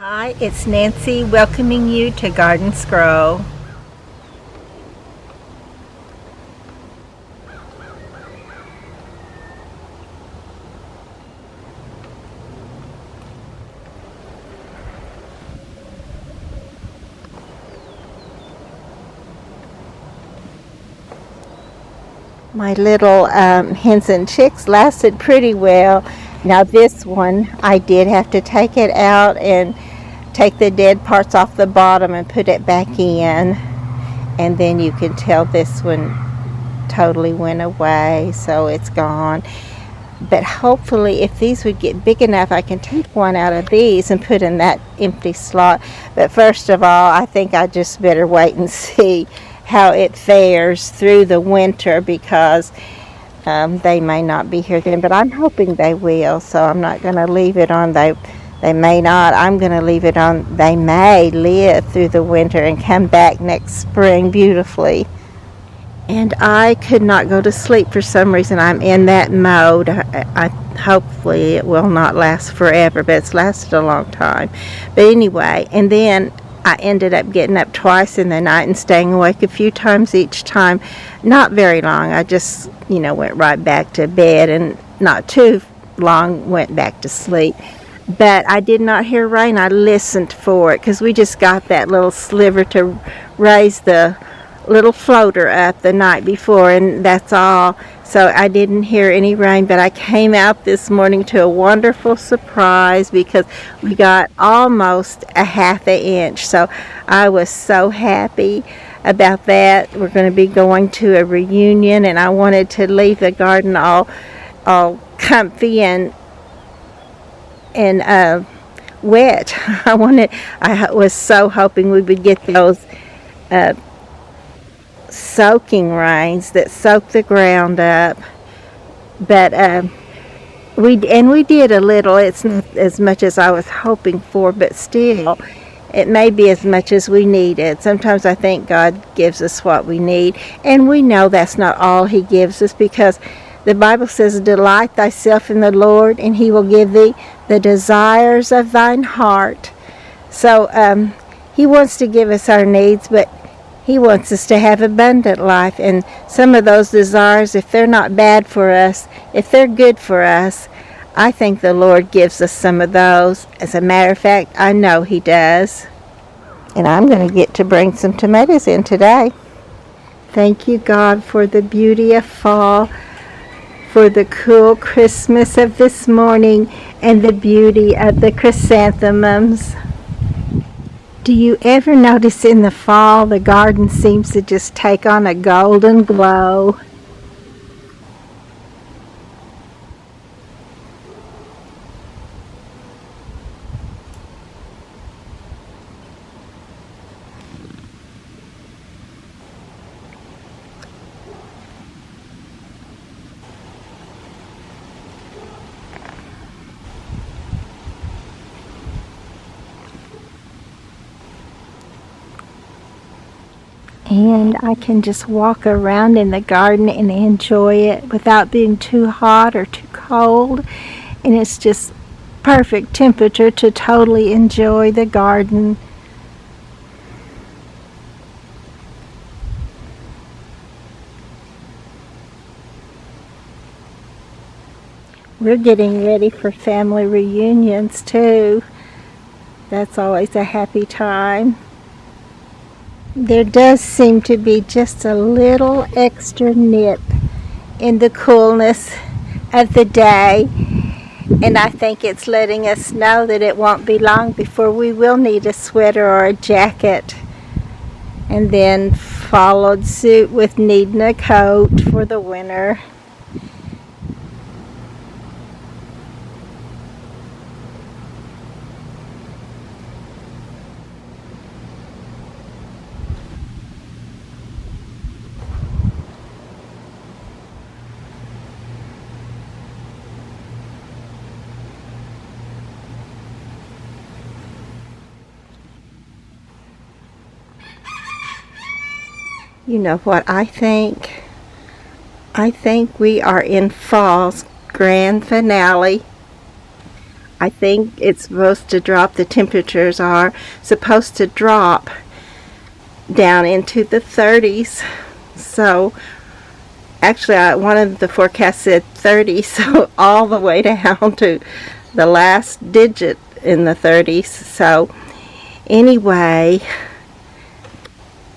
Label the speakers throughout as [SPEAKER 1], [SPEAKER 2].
[SPEAKER 1] Hi, it's Nancy welcoming you to Garden Scroll. My little hens and chicks lasted pretty well. Now this one, I did have to take it out and take the dead parts off the bottom and put it back in. And then you can tell this one totally went away, so it's gone. But hopefully if these would get big enough, I can take one out of these and put in that empty slot. But first of all, I think I just better wait and see how it fares through the winter, because they may not be here then, but I'm hoping they will, so I'm not going to leave it on they may not. I'm going to leave it on they may live through the winter and come back next spring beautifully. And I could not go to sleep for some reason. I'm in that mode. I hopefully it will not last forever, but it's lasted a long time. But anyway, and then I ended up getting up twice in the night and staying awake a few times each time. Not very long. I just, went right back to bed, and not too long went back to sleep. But I did not hear rain. I listened for it because we just got that little sliver to raise the little floater up the night before, and that's all. So I didn't hear any rain, but I came out this morning to a wonderful surprise because we got almost a half an inch. So I was so happy about that. We're going to be going to a reunion, and I wanted to leave the garden all comfy and wet. I was so hoping we would get those soaking rains that soak the ground up, but we did a little. It's not as much as I was hoping for, but still it may be as much as we needed. Sometimes I think God gives us what we need, and we know that's not all He gives us, because the Bible says, delight thyself in the Lord, and He will give thee the desires of thine heart. So He wants to give us our needs, but He wants us to have abundant life, and some of those desires, if they're not bad for us, if they're good for us, I think the Lord gives us some of those. As a matter of fact, I know He does. And I'm going to get to bring some tomatoes in today. Thank you, God, for the beauty of fall, for the cool Christmas of this morning, and the beauty of the chrysanthemums. Do you ever notice in the fall the garden seems to just take on a golden glow? And I can just walk around in the garden and enjoy it without being too hot or too cold. And it's just perfect temperature to totally enjoy the garden. We're getting ready for family reunions too. That's always a happy time. There does seem to be just a little extra nip in the coolness of the day, and I think it's letting us know that it won't be long before we will need a sweater or a jacket, and then followed suit with needing a coat for the winter. You know what I think? I think we are in fall's grand finale. I think it's supposed to drop, the temperatures are supposed to drop down into the 30s. So actually, one of the forecasts said 30, so all the way down to the last digit in the 30s. So anyway,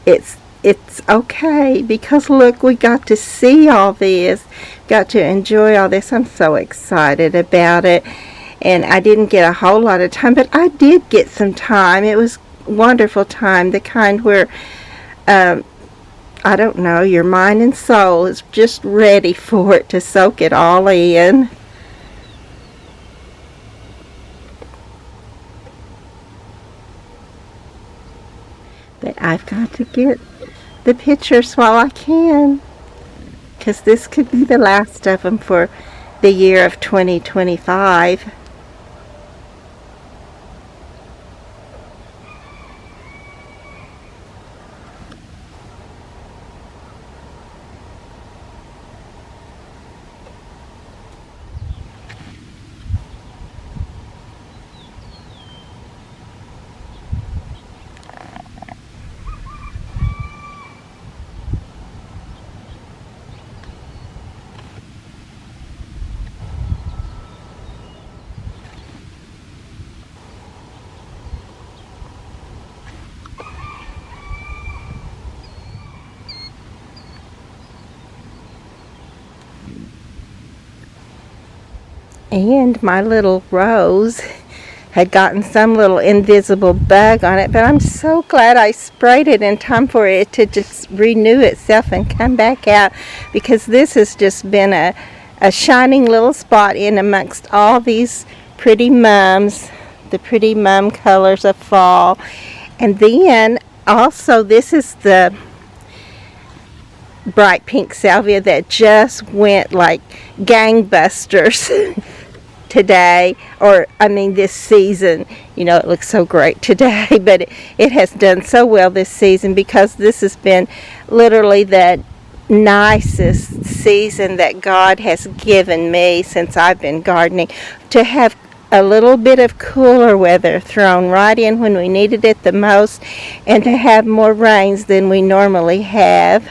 [SPEAKER 1] it's okay, because look, we got to see all this, got to enjoy all this. I'm so excited about it. And I didn't get a whole lot of time, but I did get some time. It was wonderful time, the kind where I don't know, your mind and soul is just ready for it to soak it all in. But I've got to get the pictures while I can, because this could be the last of them for the year of 2025. And my little rose had gotten some little invisible bug on it, but I'm so glad I sprayed it in time for it to just renew itself and come back out, because this has just been a shining little spot in amongst all these pretty mums, the pretty mum colors of fall. And then also, this is the bright pink salvia that just went like gangbusters today, or I mean this season. You know, it looks so great today, but it has done so well this season, because this has been literally the nicest season that God has given me since I've been gardening, to have a little bit of cooler weather thrown right in when we needed it the most, and to have more rains than we normally have.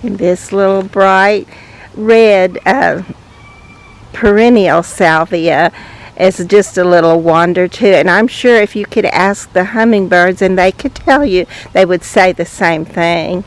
[SPEAKER 1] And this little bright red perennial salvia is just a little wonder too. And I'm sure if you could ask the hummingbirds and they could tell you, they would say the same thing.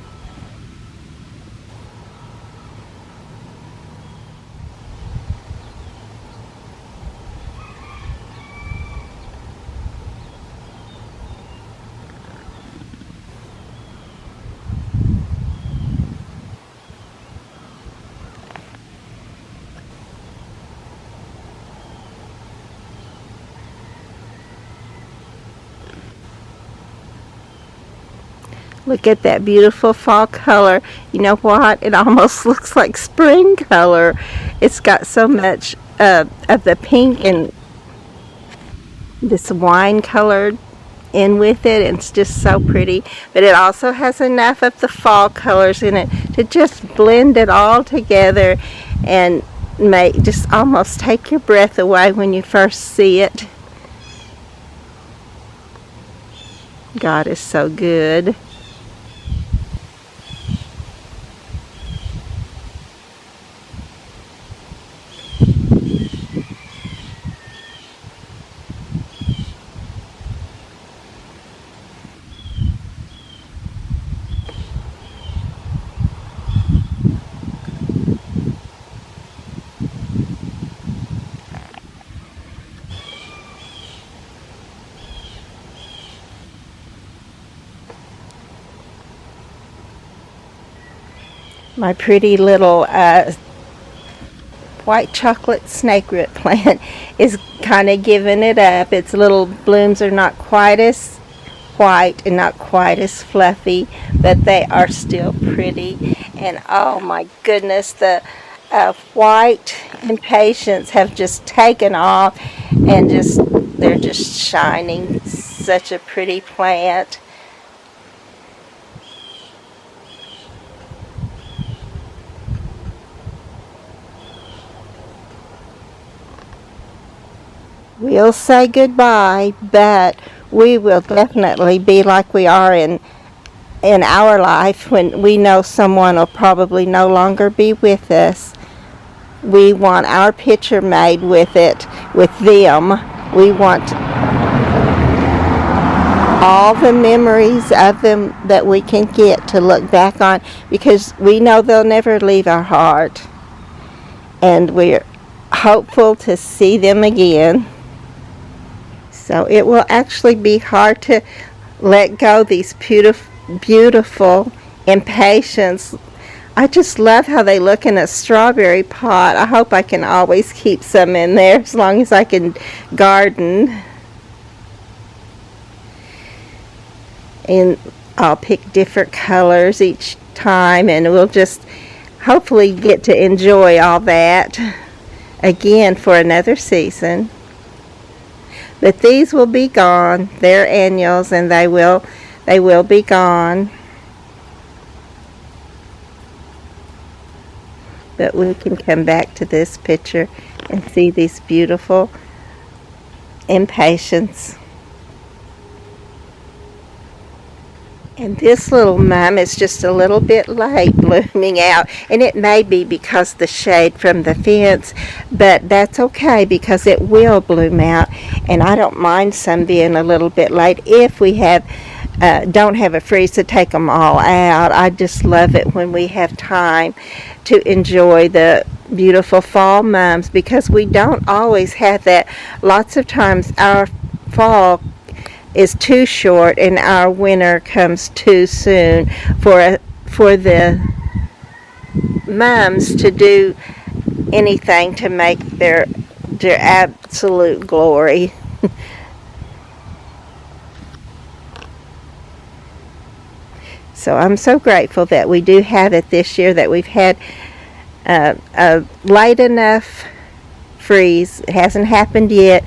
[SPEAKER 1] Look at that beautiful fall color. You know what? It almost looks like spring color. It's got so much of the pink and this wine colored in with it. It's just so pretty. But it also has enough of the fall colors in it to just blend it all together and make just almost take your breath away when you first see it. God is so good. My pretty little white chocolate snakeroot plant is kind of giving it up. Its little blooms are not quite as white and not quite as fluffy, but they are still pretty. And oh my goodness, the white impatiens have just taken off, and they're just shining. Such a pretty plant. We'll say goodbye, but we will definitely be like we are in our life when we know someone will probably no longer be with us. We want our picture made with it, with them. We want all the memories of them that we can get to look back on, because we know they'll never leave our heart. And we're hopeful to see them again. So it will actually be hard to let go these beautiful impatiens. I just love how they look in a strawberry pot. I hope I can always keep some in there as long as I can garden. And I'll pick different colors each time, and we'll just hopefully get to enjoy all that again for another season. But these will be gone. They're annuals, and they will be gone. But we can come back to this picture and see these beautiful impatiens. And this little mum is just a little bit late blooming out, and it may be because the shade from the fence, but that's okay because it will bloom out. And I don't mind some being a little bit late if we don't have a freeze to take them all out. I just love it when we have time to enjoy the beautiful fall mums, because we don't always have that. Lots of times our fall is too short and our winter comes too soon for the mums to do anything to make their absolute glory. So I'm so grateful that we do have it this year, that we've had a light enough freeze. It hasn't happened yet.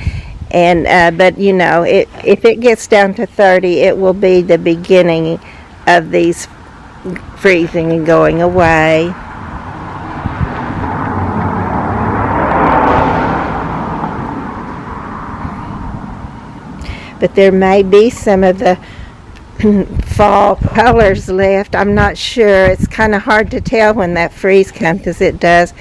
[SPEAKER 1] And but you know, if it gets down to 30, it will be the beginning of these freezing and going away. But there may be some of the fall colors left. I'm not sure. It's kind of hard to tell when that freeze comes, as it does.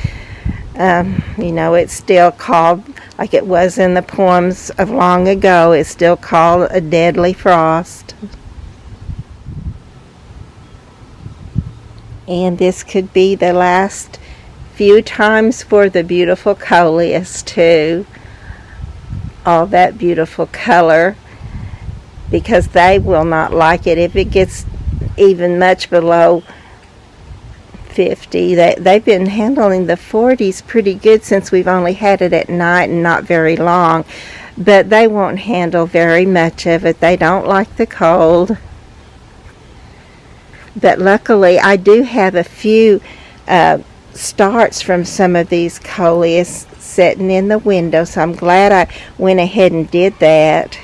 [SPEAKER 1] You know, it's still called, like it was in the poems of long ago, it's still called a deadly frost. And this could be the last few times for the beautiful coleus too. All that beautiful color, because they will not like it if it gets even much below 50. They've been handling the 40s pretty good since we've only had it at night and not very long, but they won't handle very much of it. They don't like the cold. But luckily I do have a few starts from some of these coleus sitting in the window, so I'm glad I went ahead and did that.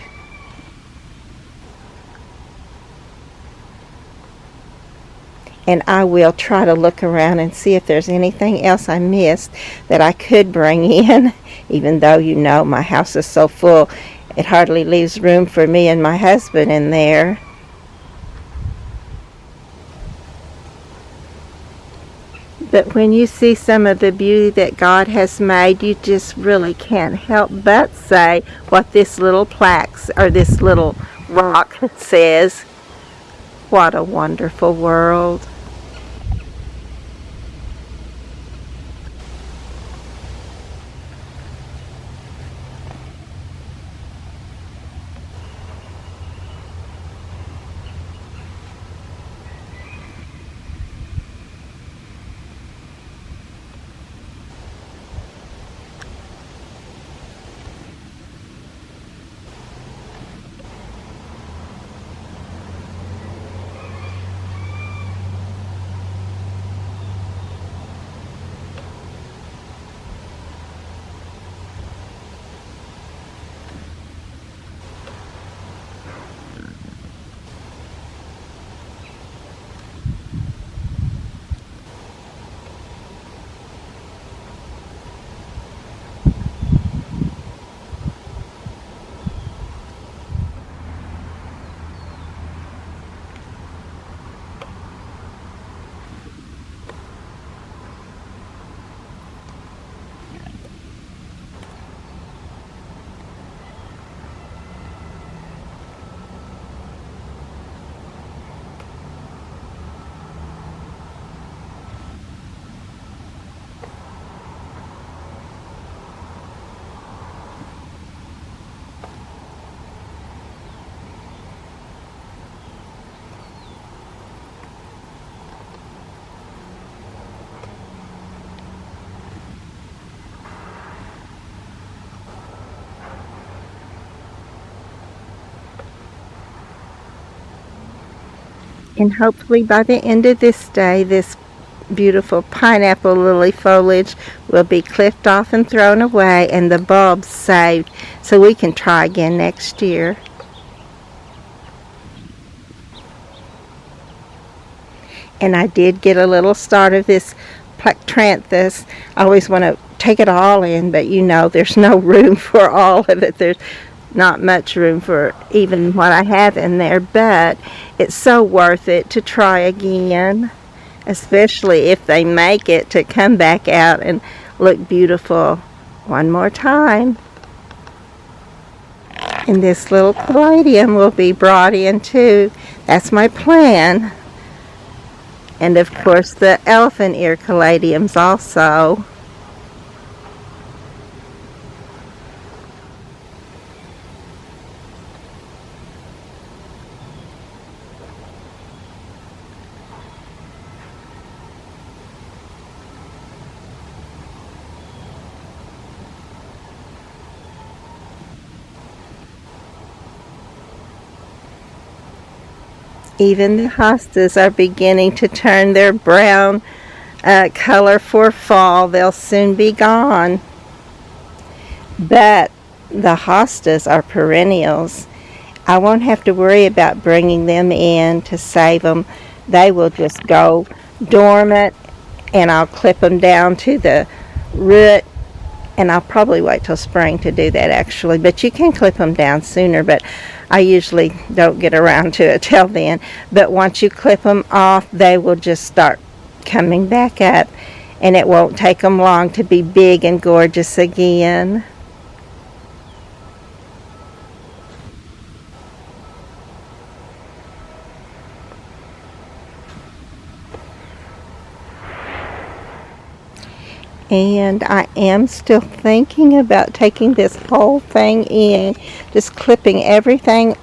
[SPEAKER 1] And I will try to look around and see if there's anything else I missed that I could bring in, even though, you know, my house is so full, it hardly leaves room for me and my husband in there. But when you see some of the beauty that God has made, you just really can't help but say what this little plaque, or this little rock says. What a wonderful world. And hopefully by the end of this day, this beautiful pineapple lily foliage will be clipped off and thrown away and the bulbs saved so we can try again next year. And I did get a little start of this Plectranthus. I always want to take it all in, but you know there's no room for all of it. There's not much room for even what I have in there, but it's so worth it to try again, especially if they make it to come back out and look beautiful one more time. And this little caladium will be brought in too. That's my plan. And of course the elephant ear caladiums also. Even the hostas are beginning to turn their brown color for fall. They'll soon be gone. But the hostas are perennials. I won't have to worry about bringing them in to save them. They will just go dormant, and I'll clip them down to the root. And I'll probably wait till spring to do that actually, but you can clip them down sooner, but I usually don't get around to it till then. But once you clip them off, they will just start coming back up, and it won't take them long to be big and gorgeous again. And I am still thinking about taking this whole thing in, just clipping everything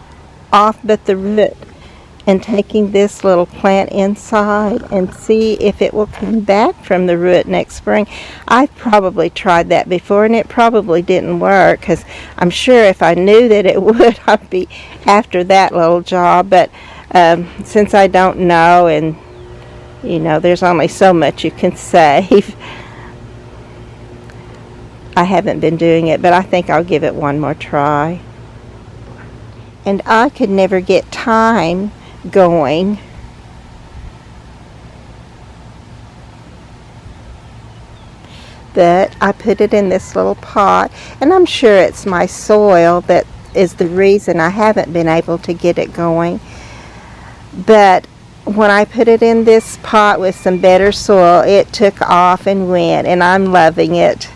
[SPEAKER 1] off but the root, and taking this little plant inside and see if it will come back from the root next spring. I've probably tried that before and it probably didn't work, because I'm sure if I knew that it would, I'd be after that little job. But since I don't know, and you know there's only so much you can save, I haven't been doing it, but I think I'll give it one more try. And I could never get thyme going. But I put it in this little pot, and I'm sure it's my soil that is the reason I haven't been able to get it going. But when I put it in this pot with some better soil, it took off and went, and I'm loving it.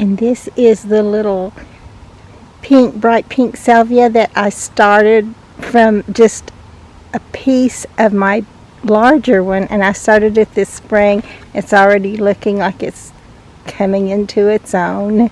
[SPEAKER 1] And this is the little pink, bright pink salvia that I started from just a piece of my larger one, and I started it this spring. It's already looking like it's coming into its own.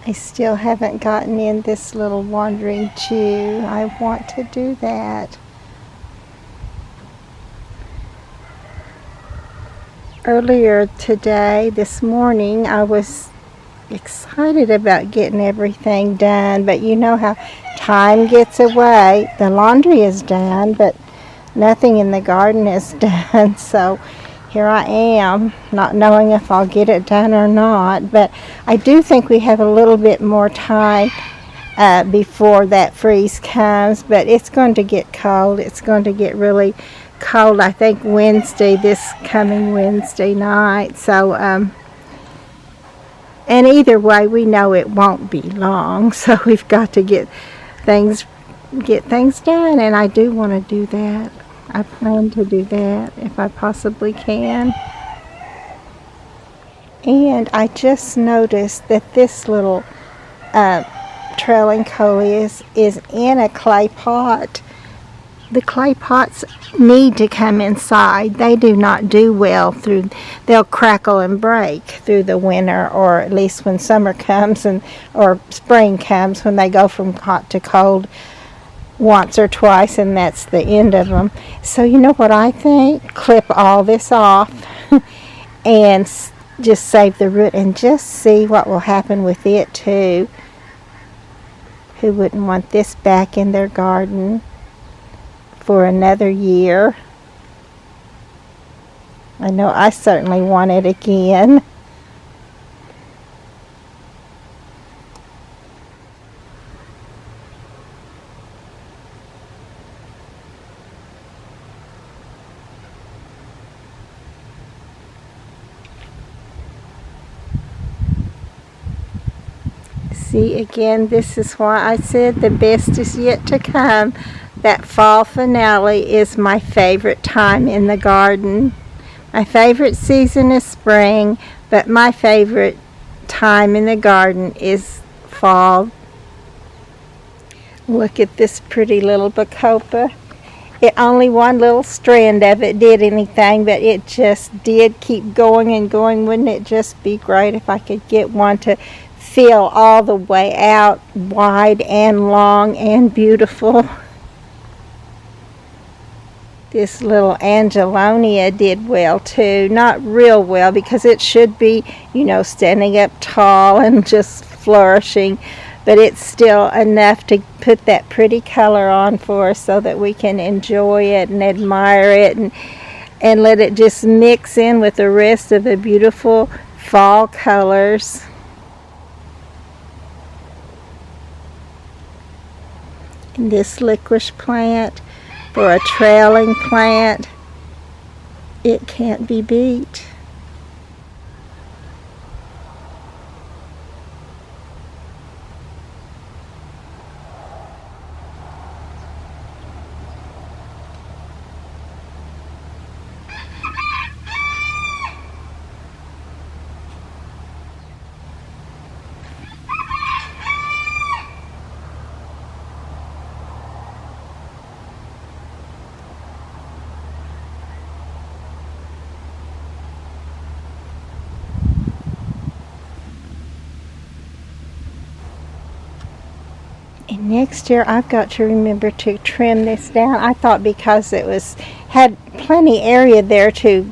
[SPEAKER 1] I still haven't gotten in this little wandering Jew. I want to do that. Earlier today, this morning, I was excited about getting everything done, but you know how time gets away. The laundry is done, but nothing in the garden is done, so here I am, not knowing if I'll get it done or not, but I do think we have a little bit more time before that freeze comes. But it's going to get cold. It's going to get really cold, I think, this coming Wednesday night. So, and either way, we know it won't be long. So we've got to things get things done, and I do want to do that. I plan to do that if I possibly can. And I just noticed that this little trailing coleus is in a clay pot. The clay pots need to come inside. They do not do well they'll crackle and break through the winter, or at least when summer comes or spring comes, when they go from hot to cold once or twice, and that's the end of them. So you know what I think? Clip all this off and just save the root and just see what will happen with it too. Who wouldn't want this back in their garden for another year? I know I certainly want it again. See, again, this is why I said the best is yet to come. That fall finale is my favorite time in the garden. My favorite season is spring, but my favorite time in the garden is fall. Look at this pretty little bacopa. Only one little strand of it did anything, but it just did keep going and going. Wouldn't it just be great if I could get one to fill all the way out, wide and long and beautiful? This little Angelonia did well too. Not real well, because it should be, standing up tall and just flourishing, but it's still enough to put that pretty color on for us so that we can enjoy it and admire it and let it just mix in with the rest of the beautiful fall colors. And this licorice plant, for a trailing plant, it can't be beat. And next year I've got to remember to trim this down. I thought because it had plenty area there to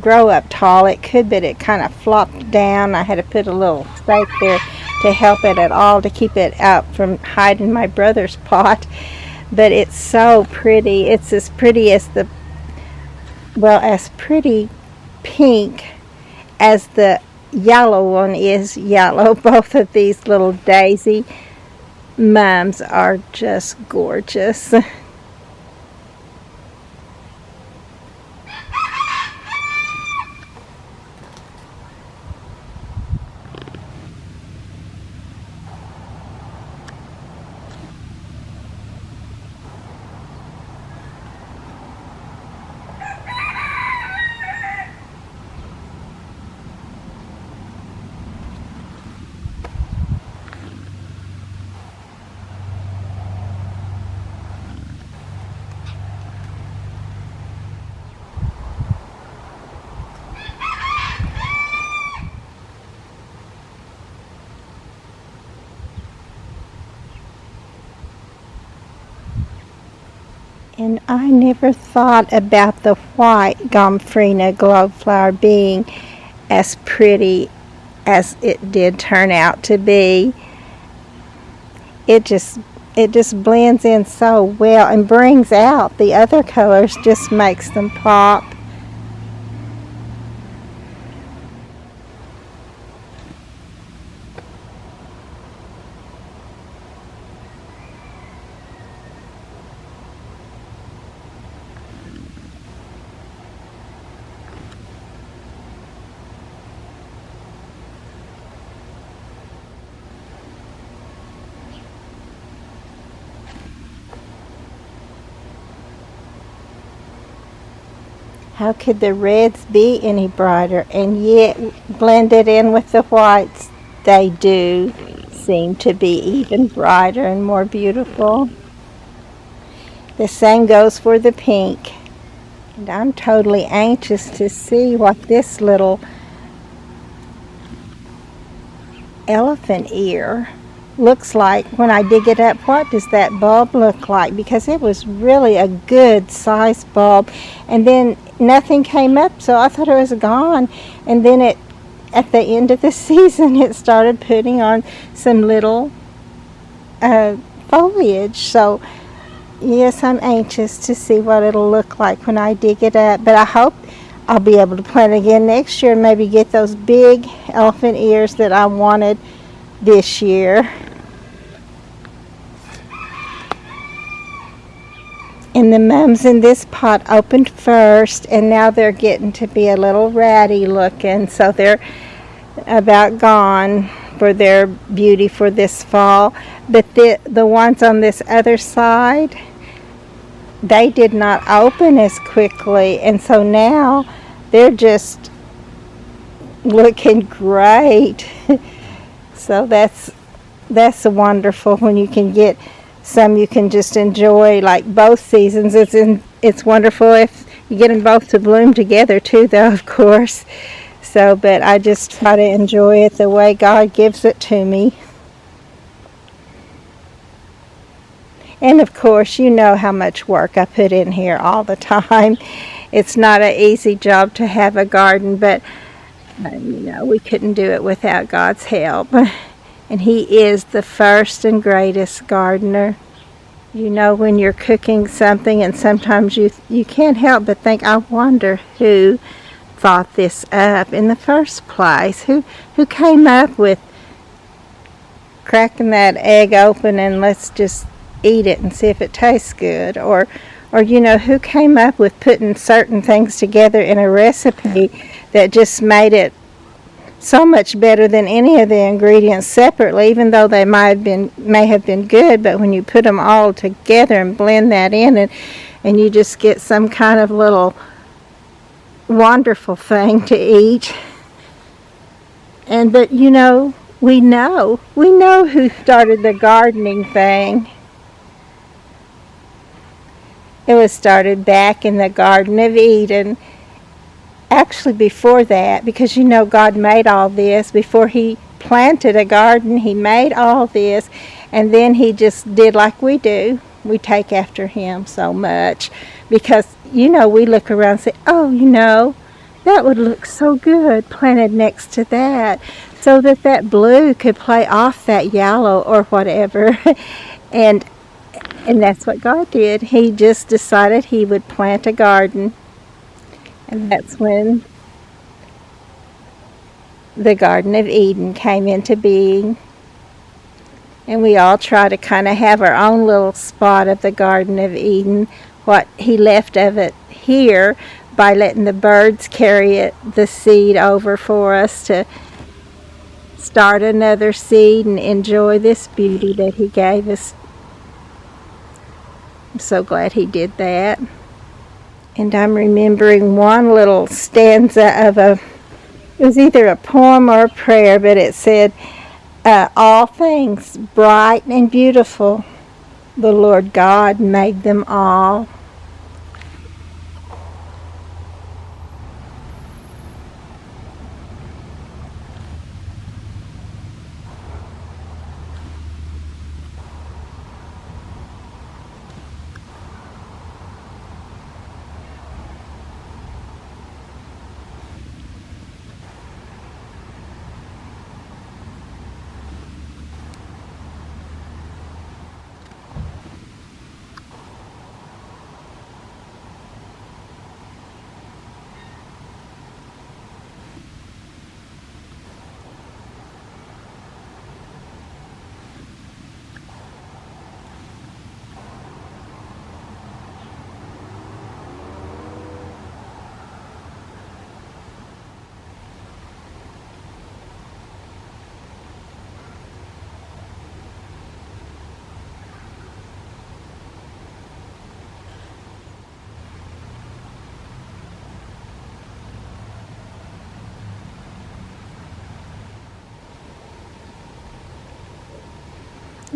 [SPEAKER 1] grow up tall, it could, but it kind of flopped down. I had to put a little stake there to help it at all, to keep it out from hiding my brother's pot. But it's so pretty. It's as pretty as as pretty pink as the yellow one is yellow. Both of these little daisy mums are just gorgeous. And I never thought about the white Gomphrena globeflower being as pretty as it did turn out to be. It just blends in so well and brings out the other colors, just makes them pop. How could the reds be any brighter? And yet, blended in with the whites, they do seem to be even brighter and more beautiful. The same goes for the pink. And I'm totally anxious to see what this little elephant ear looks like when I dig it up. What does that bulb look like? Because it was really a good sized bulb, and then nothing came up, so I thought it was gone. And then at the end of the season, it started putting on some little foliage. So yes, I'm anxious to see what it'll look like when I dig it up, but I hope I'll be able to plant again next year and maybe get those big elephant ears that I wanted this year. And the mums in this pot opened first, and now they're getting to be a little ratty looking, so they're about gone for their beauty for this fall. But the ones on this other side, they did not open as quickly, and so now they're just looking great. So that's wonderful when you can get some you can just enjoy like both seasons. It's wonderful if you get them both to bloom together too, though, of course. So, but I just try to enjoy it the way God gives it to me. And of course, you know how much work I put in here all the time. It's not an easy job to have a garden, but we couldn't do it without God's help. And He is the first and greatest gardener. When you're cooking something and sometimes you can't help but think, I wonder who thought this up in the first place. Who came up with cracking that egg open and let's just eat it and see if it tastes good? Or who came up with putting certain things together in a recipe that just made it so much better than any of the ingredients separately, even though they may have been good, but when you put them all together and blend that in, and you just get some kind of little wonderful thing to eat. But we know who started the gardening thing. It was started back in the Garden of Eden. Actually, before that, because God made all this. Before He planted a garden, He made all this, and then He just did like we do. We take after Him so much because, we look around and say, oh, that would look so good planted next to that, so that blue could play off that yellow or whatever. and that's what God did. He just decided He would plant a garden. And that's when the Garden of Eden came into being. And we all try to kind of have our own little spot of the Garden of Eden, what He left of it here, by letting the birds carry the seed over for us to start another seed and enjoy this beauty that He gave us. I'm so glad He did that. And I'm remembering one little stanza of it was either a poem or a prayer, but it said, all things bright and beautiful, the Lord God made them all.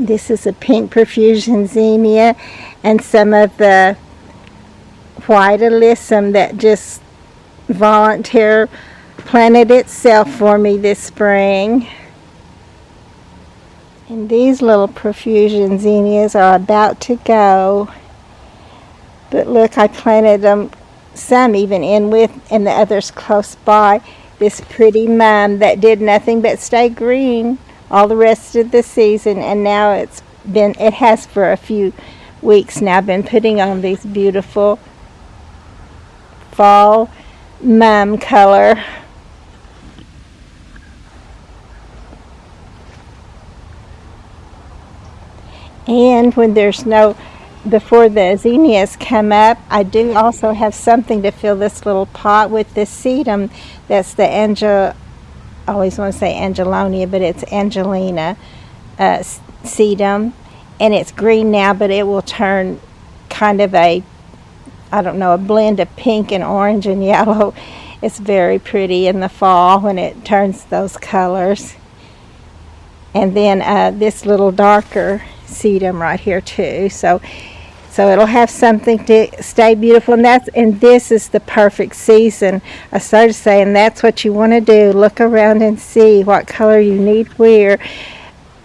[SPEAKER 1] This is a pink profusion zinnia, and some of the white alyssum that just volunteer planted itself for me this spring. And these little profusion zinnias are about to go. But look, I planted them, some even in with, and the others close by. This pretty mum that did nothing but stay green all the rest of the season, and now it has for a few weeks now been putting on these beautiful fall mum color. And when before the zinnias come up, I do also have something to fill this little pot with, this sedum. That's the I always want to say Angelonia, but it's Angelina sedum. And it's green now, but it will turn kind of a blend of pink and orange and yellow. It's very pretty in the fall when it turns those colors. And then this little darker sedum right here too. So it'll have something to stay beautiful, and this is the perfect season. I started saying that's what you want to do. Look around and see what color you need where,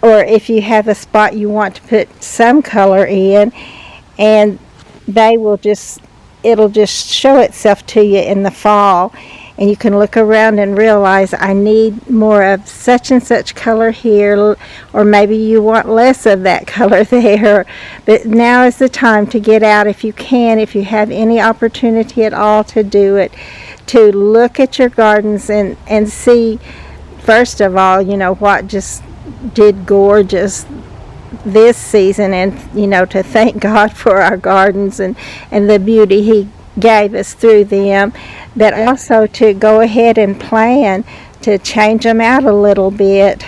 [SPEAKER 1] or if you have a spot you want to put some color in, and it'll just show itself to you in the fall. And you can look around and realize, I need more of such and such color here, or maybe you want less of that color there. But now is the time to get out if you can, if you have any opportunity at all to do it, to look at your gardens and see, first of all, what just did gorgeous this season, and to thank God for our gardens and the beauty He gave us through them, but also to go ahead and plan to change them out a little bit.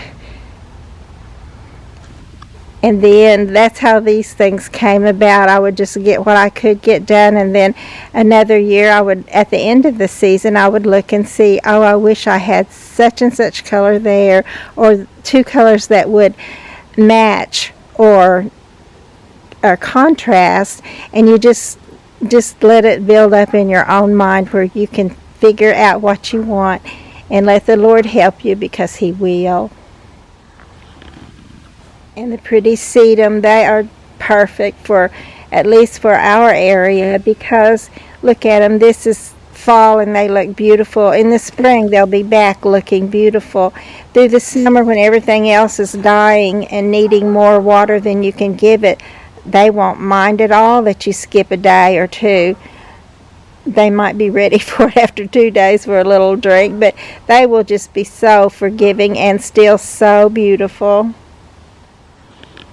[SPEAKER 1] And then that's how these things came about. I would just get what I could get done, and then another year at the end of the season, I would look and see, I wish I had such and such color there, or two colors that would match or contrast, and you just let it build up in your own mind where you can figure out what you want, and let the Lord help you, because He will. And the pretty sedum, they are perfect at least for our area, because look at them. This is fall and they look beautiful. In the spring they'll be back looking beautiful. Through the summer, when everything else is dying and needing more water than you can give it, they won't mind at all that you skip a day or two. They might be ready for it after 2 days for a little drink, but they will just be so forgiving and still so beautiful.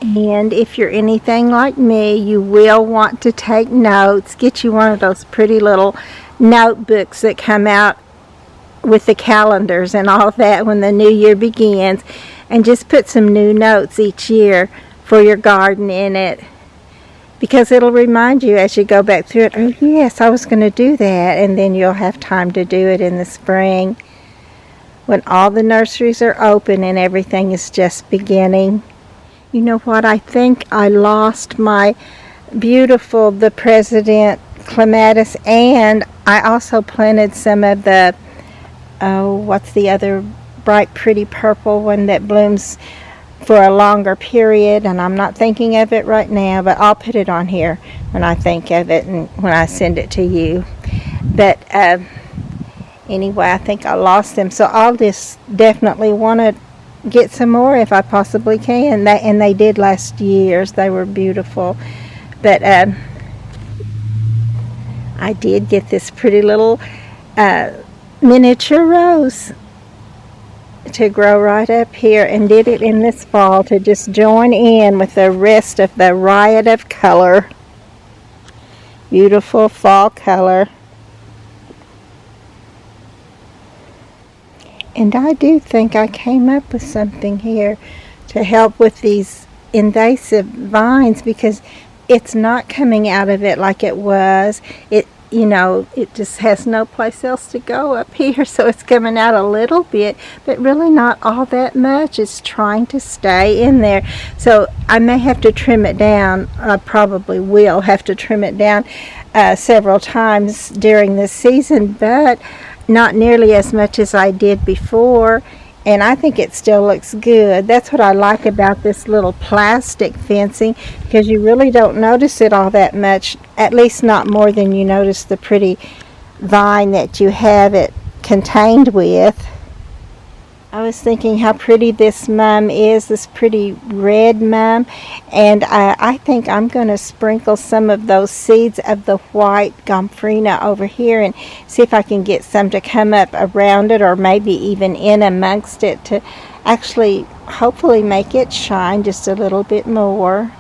[SPEAKER 1] And if you're anything like me, you will want to take notes. Get you one of those pretty little notebooks that come out with the calendars and all that when the new year begins, and just put some new notes each year for your garden in it, because it'll remind you as you go back through it, oh yes, I was going to do that, and then you'll have time to do it in the spring when all the nurseries are open and everything is just beginning. You know what, I think I lost my beautiful, the President Clematis, and I also planted some of the, what's the other bright pretty purple one that blooms for a longer period, and I'm not thinking of it right now, but I'll put it on here when I think of it and when I send it to you. But anyway, I think I lost them, so I'll just definitely want to get some more if I possibly can. And they did last year's. They were beautiful. But I did get this pretty little miniature rose to grow right up here, and did it in this fall to just join in with the rest of the riot of color. Beautiful fall color. And I do think I came up with something here to help with these invasive vines, because it's not coming out of it like it was. you know, it just has no place else to go up here, so it's coming out a little bit, but really not all that much. It's trying to stay in there. So I may have to trim it down. I probably will have to trim it down several times during this season, but not nearly as much as I did before. And I think it still looks good. That's what I like about this little plastic fencing, because you really don't notice it all that much, at least not more than you notice the pretty vine that you have it contained with. I was thinking how pretty this mum is, this pretty red mum, and I think I'm going to sprinkle some of those seeds of the white gomphrena over here and see if I can get some to come up around it, or maybe even in amongst it, to actually hopefully make it shine just a little bit more.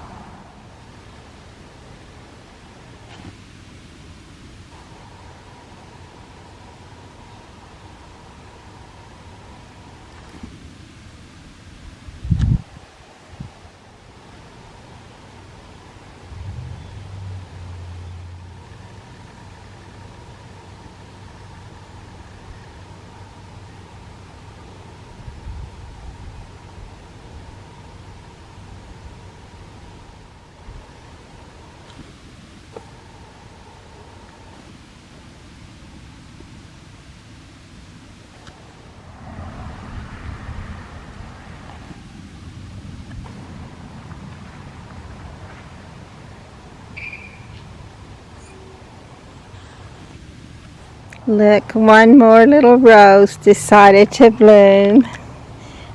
[SPEAKER 1] Look, one more little rose decided to bloom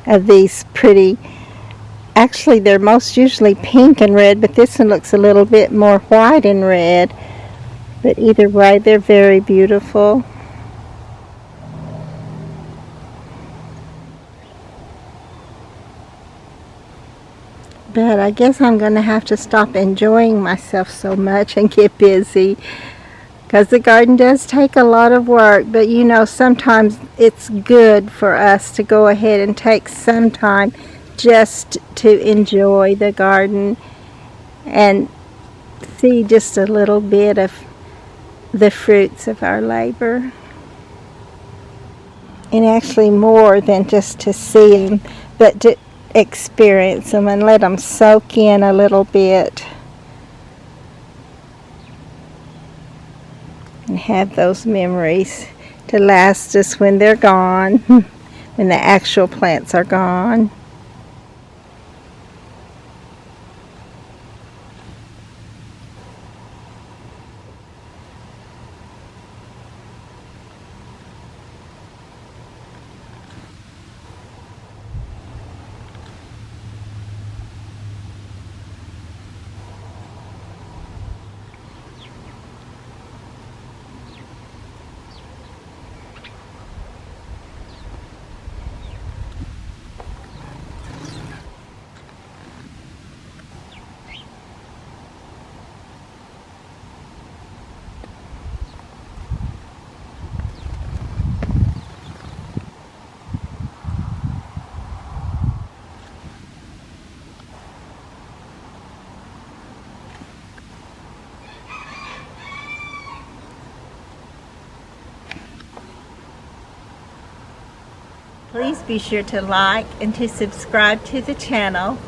[SPEAKER 1] of these pretty, actually they're most usually pink and red, but this one looks a little bit more white and red. But either way, they're very beautiful. But I guess I'm going to have to stop enjoying myself so much and get busy, because the garden does take a lot of work. But you know, sometimes it's good for us to go ahead and take some time just to enjoy the garden and see just a little bit of the fruits of our labor. And actually more than just to see them, but to experience them and let them soak in a little bit and have those memories to last us when they're gone, when the actual plants are gone. Please be sure to like and to subscribe to the channel.